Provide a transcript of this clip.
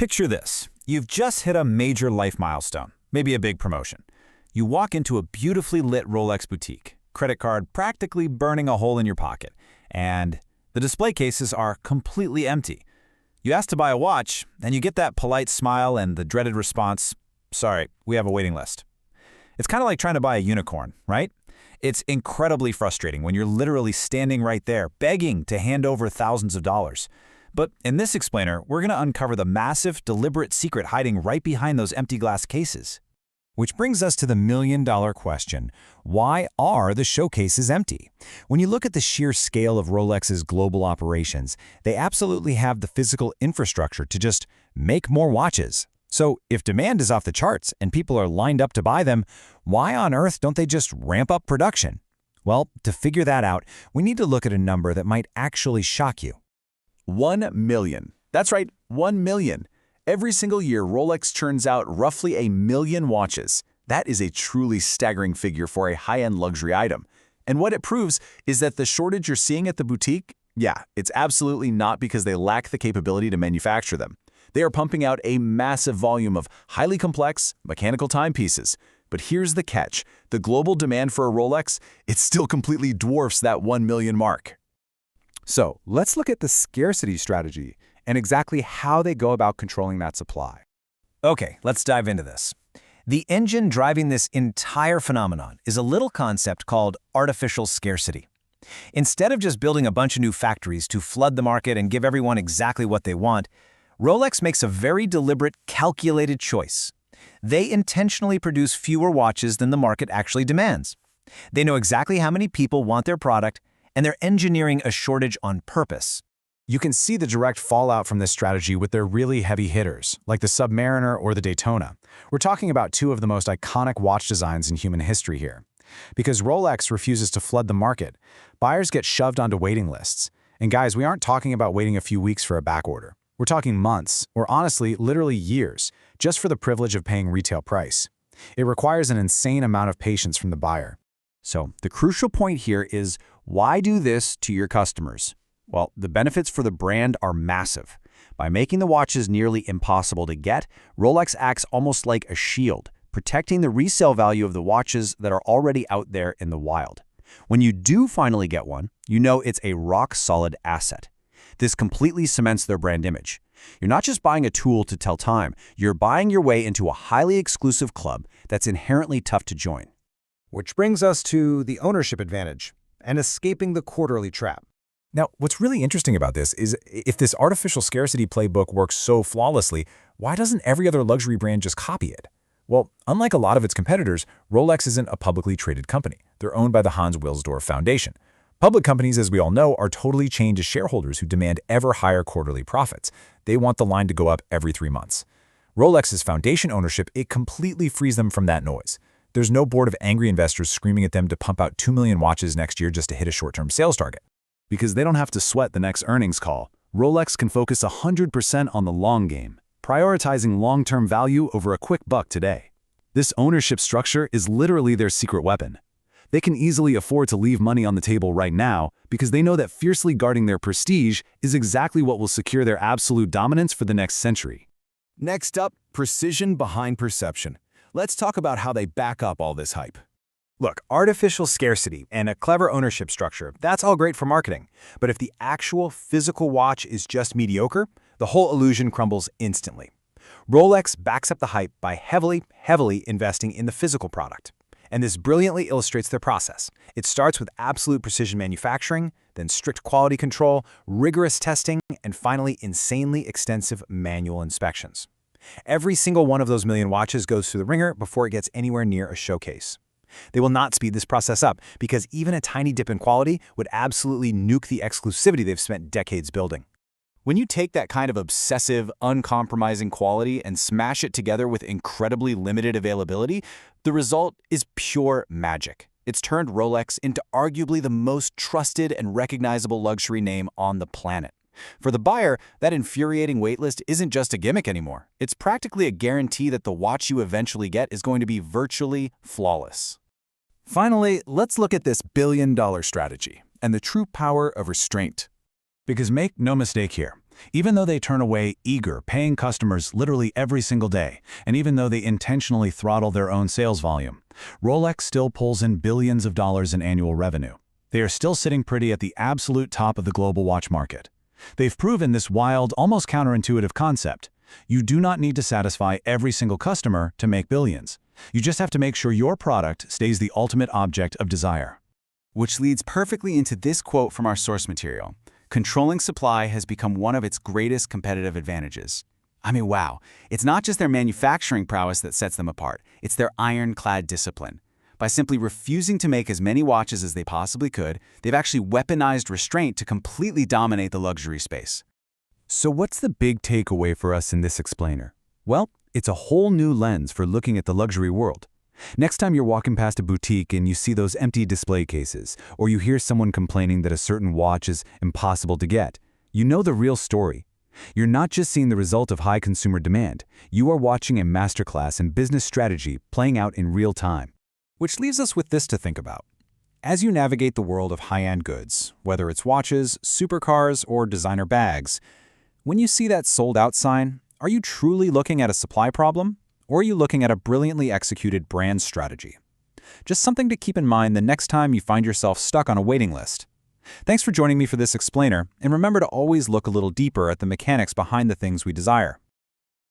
Picture this. You've just hit a major life milestone, maybe a big promotion. You walk into a beautifully lit Rolex boutique, credit card practically burning a hole in your pocket, and the display cases are completely empty. You ask to buy a watch, and you get that polite smile and the dreaded response, "Sorry, we have a waiting list." It's kind of like trying to buy a unicorn, right? It's incredibly frustrating when you're literally standing right there, begging to hand over thousands of dollars. But in this explainer, we're going to uncover the massive, deliberate secret hiding right behind those empty glass cases. Which brings us to the million-dollar question: why are the showcases empty? When you look at the sheer scale of Rolex's global operations, they absolutely have the physical infrastructure to just make more watches. So if demand is off the charts and people are lined up to buy them, why on earth don't they just ramp up production? Well, to figure that out, we need to look at a number that might actually shock you. 1 million. That's right, 1 million. Every single year, Rolex churns out roughly 1 million watches. That is a truly staggering figure for a high-end luxury item. And what it proves is that the shortage you're seeing at the boutique, it's absolutely not because they lack the capability to manufacture them. They are pumping out a massive volume of highly complex mechanical timepieces. But here's the catch. The global demand for a Rolex, it still completely dwarfs that 1 million mark. So let's look at the scarcity strategy and exactly how they go about controlling that supply. Okay, let's dive into this. The engine driving this entire phenomenon is a little concept called artificial scarcity. Instead of just building a bunch of new factories to flood the market and give everyone exactly what they want, Rolex makes a very deliberate, calculated choice. They intentionally produce fewer watches than the market actually demands. They know exactly how many people want their product, and they're engineering a shortage on purpose. You can see the direct fallout from this strategy with their really heavy hitters, like the Submariner or the Daytona. We're talking about two of the most iconic watch designs in human history here. Because Rolex refuses to flood the market, buyers get shoved onto waiting lists. And guys, we aren't talking about waiting a few weeks for a backorder. We're talking months, or honestly, literally years, just for the privilege of paying retail price. It requires an insane amount of patience from the buyer. So the crucial point here is, why do this to your customers? Well, the benefits for the brand are massive. By making the watches nearly impossible to get, Rolex acts almost like a shield, protecting the resale value of the watches that are already out there in the wild. When you do finally get one, you know it's a rock-solid asset. This completely cements their brand image. You're not just buying a tool to tell time, you're buying your way into a highly exclusive club that's inherently tough to join. Which brings us to the ownership advantage and escaping the quarterly trap. Now, what's really interesting about this is if this artificial scarcity playbook works so flawlessly, why doesn't every other luxury brand just copy it? Well, unlike a lot of its competitors, Rolex isn't a publicly traded company. They're owned by the Hans Wilsdorf Foundation. Public companies, as we all know, are totally chained to shareholders who demand ever higher quarterly profits. They want the line to go up every 3 months. Rolex's foundation ownership, it completely frees them from that noise. There's no board of angry investors screaming at them to pump out 2 million watches next year just to hit a short-term sales target. Because they don't have to sweat the next earnings call, Rolex can focus 100% on the long game, prioritizing long-term value over a quick buck today. This ownership structure is literally their secret weapon. They can easily afford to leave money on the table right now because they know that fiercely guarding their prestige is exactly what will secure their absolute dominance for the next century. Next up, precision behind perception. Let's talk about how they back up all this hype. Look, artificial scarcity and a clever ownership structure, that's all great for marketing. But if the actual physical watch is just mediocre, the whole illusion crumbles instantly. Rolex backs up the hype by heavily investing in the physical product. And this brilliantly illustrates their process. It starts with absolute precision manufacturing, then strict quality control, rigorous testing, and finally insanely extensive manual inspections. Every single one of those million watches goes through the ringer before it gets anywhere near a showcase. They will not speed this process up because even a tiny dip in quality would absolutely nuke the exclusivity they've spent decades building. When you take that kind of obsessive, uncompromising quality and smash it together with incredibly limited availability, the result is pure magic. It's turned Rolex into arguably the most trusted and recognizable luxury name on the planet. For the buyer, that infuriating waitlist isn't just a gimmick anymore. It's practically a guarantee that the watch you eventually get is going to be virtually flawless. Finally, let's look at this billion-dollar strategy and the true power of restraint. Because make no mistake here, Even though they turn away eager, paying customers literally every single day, and even though they intentionally throttle their own sales volume, Rolex still pulls in billions of dollars in annual revenue. They are still sitting pretty at the absolute top of the global watch market. They've proven this wild, almost counterintuitive concept. You do not need to satisfy every single customer to make billions. You just have to make sure your product stays the ultimate object of desire. Which leads perfectly into this quote from our source material. Controlling supply has become one of its greatest competitive advantages. I mean, wow, it's not just their manufacturing prowess that sets them apart, it's their ironclad discipline. By simply refusing to make as many watches as they possibly could, they've actually weaponized restraint to completely dominate the luxury space. So what's the big takeaway for us in this explainer? Well, it's a whole new lens for looking at the luxury world. Next time you're walking past a boutique and you see those empty display cases, or you hear someone complaining that a certain watch is impossible to get, you know the real story. You're not just seeing the result of high consumer demand, you are watching a masterclass in business strategy playing out in real time. Which leaves us with this to think about. As you navigate the world of high-end goods, whether it's watches, supercars, or designer bags, when you see that sold-out sign, are you truly looking at a supply problem? Or are you looking at a brilliantly executed brand strategy? Just something to keep in mind the next time you find yourself stuck on a waiting list. Thanks for joining me for this explainer, and remember to always look a little deeper at the mechanics behind the things we desire.